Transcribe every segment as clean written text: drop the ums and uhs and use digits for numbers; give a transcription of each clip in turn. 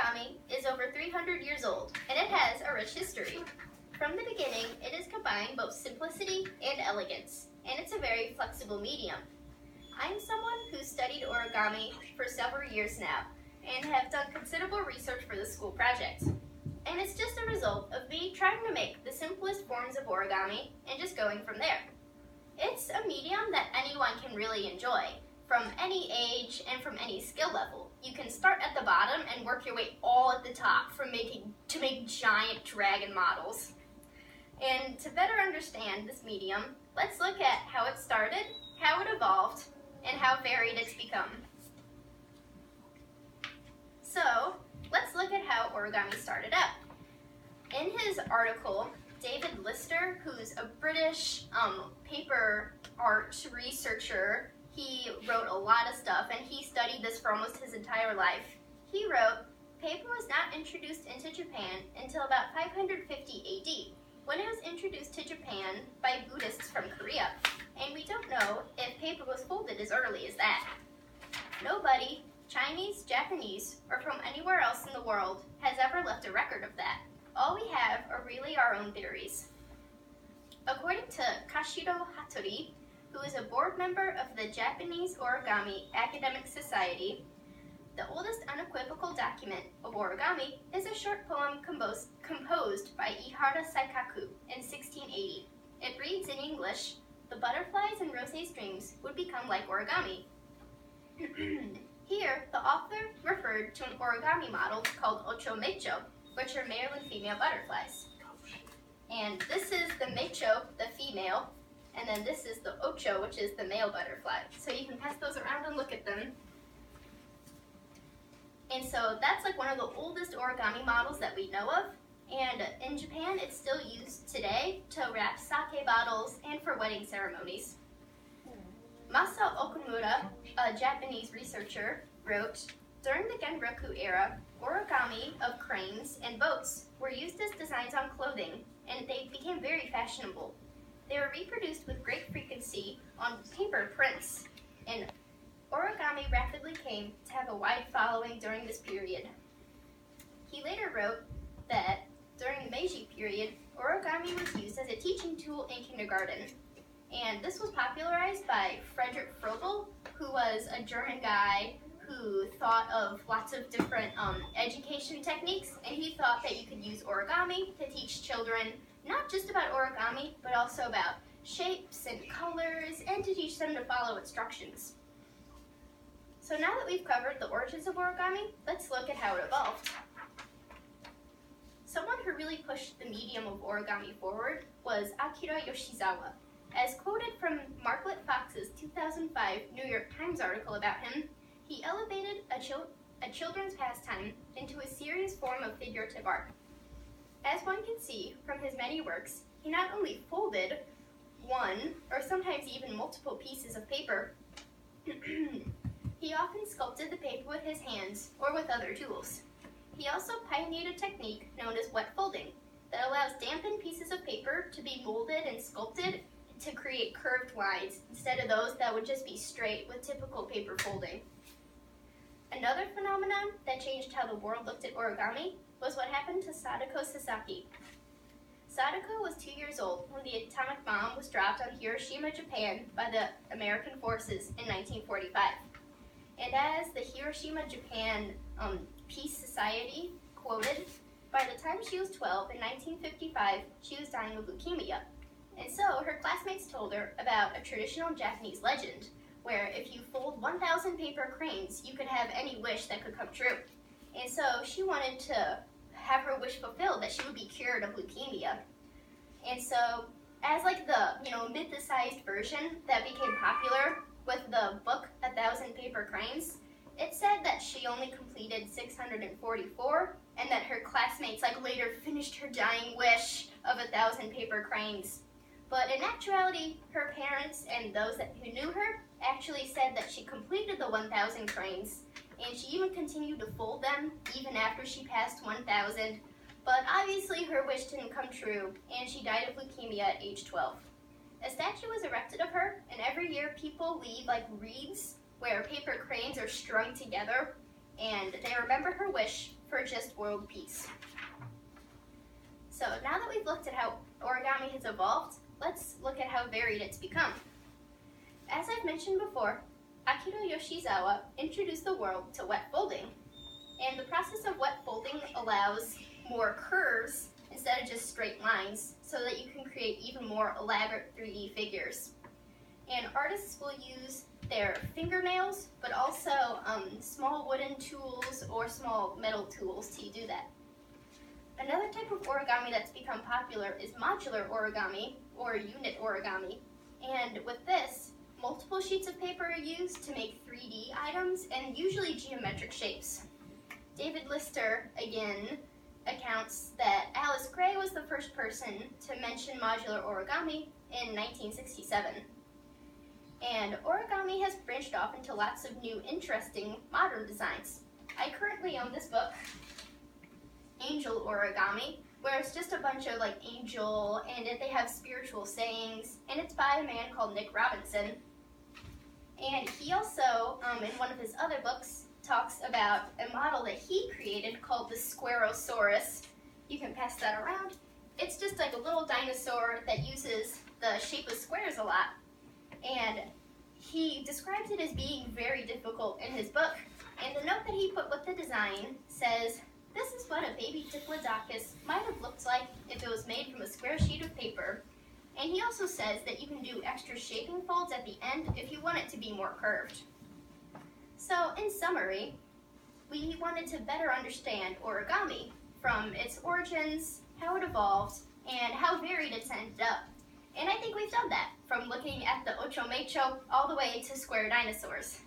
Origami is over 300 years old, and it has a rich history. From the beginning, it has combined both simplicity and elegance, and it's a very flexible medium. I'm someone who studied origami for several years now, and have done considerable research for the school project. And it's just a result of me trying to make the simplest forms of origami and just going from there. It's a medium that anyone can really enjoy, from any age and from any skill level. You can start at the bottom and work your way all at the top to make giant dragon models. And to better understand this medium, let's look at how it started, how it evolved, and how varied it's become. So, let's look at how origami started out. In his article, David Lister, who's a British paper art researcher, he wrote a lot of stuff, and he studied this for almost his entire life. He wrote, paper was not introduced into Japan until about 550 AD, when it was introduced to Japan by Buddhists from Korea, and we don't know if paper was folded as early as that. Nobody, Chinese, Japanese, or from anywhere else in the world, has ever left a record of that. All we have are really our own theories. According to Kashiro Hattori, who is a board member of the Japanese Origami Academic Society, the oldest unequivocal document of origami is a short poem composed by Ihara Saikaku in 1680. It reads in English, "The butterflies in Rose's dreams would become like origami." Here, the author referred to an origami model called ocho mecho, which are male and female butterflies. And this is the mecho, the female, and then this is the ocho, which is the male butterfly. So you can pass those around and look at them. And so that's like one of the oldest origami models that we know of. And in Japan, it's still used today to wrap sake bottles and for wedding ceremonies. Masa Okumura, a Japanese researcher, wrote, during the Genroku era, origami of cranes and boats were used as designs on clothing, and they became very fashionable. They were reproduced with great frequency on paper prints, and origami rapidly came to have a wide following during this period. He later wrote that during the Meiji period, origami was used as a teaching tool in kindergarten, and this was popularized by Frederick Frobel, who was a German guy who thought of lots of different education techniques, and he thought that you could use origami to teach children not just about origami, but also about shapes and colors, and to teach them to follow instructions. So now that we've covered the origins of origami, let's look at how it evolved. Someone who really pushed the medium of origami forward was Akira Yoshizawa. As quoted from Margaret Fox's 2005 New York Times article about him, he elevated a children's pastime into a serious form of figurative art. As one can see from his many works, he not only folded one, or sometimes even multiple pieces of paper, he often sculpted the paper with his hands or with other tools. He also pioneered a technique known as wet folding that allows dampened pieces of paper to be molded and sculpted to create curved lines instead of those that would just be straight with typical paper folding. Another phenomenon that changed how the world looked at origami was what happened to Sadako Sasaki. Sadako was 2 years old when the atomic bomb was dropped on Hiroshima, Japan by the American forces in 1945. And as the Hiroshima, Japan Peace Society quoted, by the time she was 12 in 1955, she was dying of leukemia. And so her classmates told her about a traditional Japanese legend where if you fold 1,000 paper cranes, you could have any wish that could come true. And so she wanted to have her wish fulfilled, that she would be cured of leukemia. And so as like the, mythicized version that became popular with the book 1,000 Paper Cranes, it said that she only completed 644 and that her classmates later finished her dying wish of 1,000 paper cranes. But in actuality, her parents and those who knew her actually said that she completed the 1,000 cranes, and she even continued to fold them even after she passed 1,000. But obviously her wish didn't come true, and she died of leukemia at age 12. A statue was erected of her, and every year people leave wreaths where paper cranes are strung together, and they remember her wish for just world peace. So now that we've looked at how origami has evolved, let's look at how varied it's become. As I've mentioned before, Akira Yoshizawa introduced the world to wet folding, and the process of wet folding allows more curves instead of just straight lines, so that you can create even more elaborate 3D figures. And artists will use their fingernails, but also small wooden tools or small metal tools to do that. Another type of origami that's become popular is modular origami, or unit origami. And with this, multiple sheets of paper are used to make 3D items, and usually geometric shapes. David Lister, again, accounts that Alice Gray was the first person to mention modular origami in 1967. And origami has branched off into lots of new, interesting, modern designs. I currently own this book, Angel Origami, where it's just a bunch of angel, and they have spiritual sayings, and it's by a man called Nick Robinson. And he also, in one of his other books, talks about a model that he created called the Squarosaurus. You can pass that around. It's just like a little dinosaur that uses the shape of squares a lot. And he describes it as being very difficult in his book. And the note that he put with the design says, "This is what a baby Diplodocus might have looked like if it was made from a square sheet of paper." And he also says that you can do extra shaping folds at the end if you want it to be more curved. So, in summary, we wanted to better understand origami, from its origins, how it evolved, and how varied it's ended up. And I think we've done that, from looking at the Ocho Macho all the way to square dinosaurs.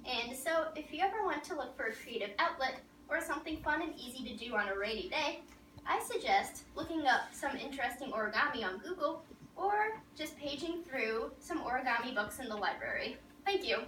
And so, if you ever want to look for a creative outlet or something fun and easy to do on a rainy day, I suggest looking up some interesting origami on Google, or just paging through some origami books in the library. Thank you.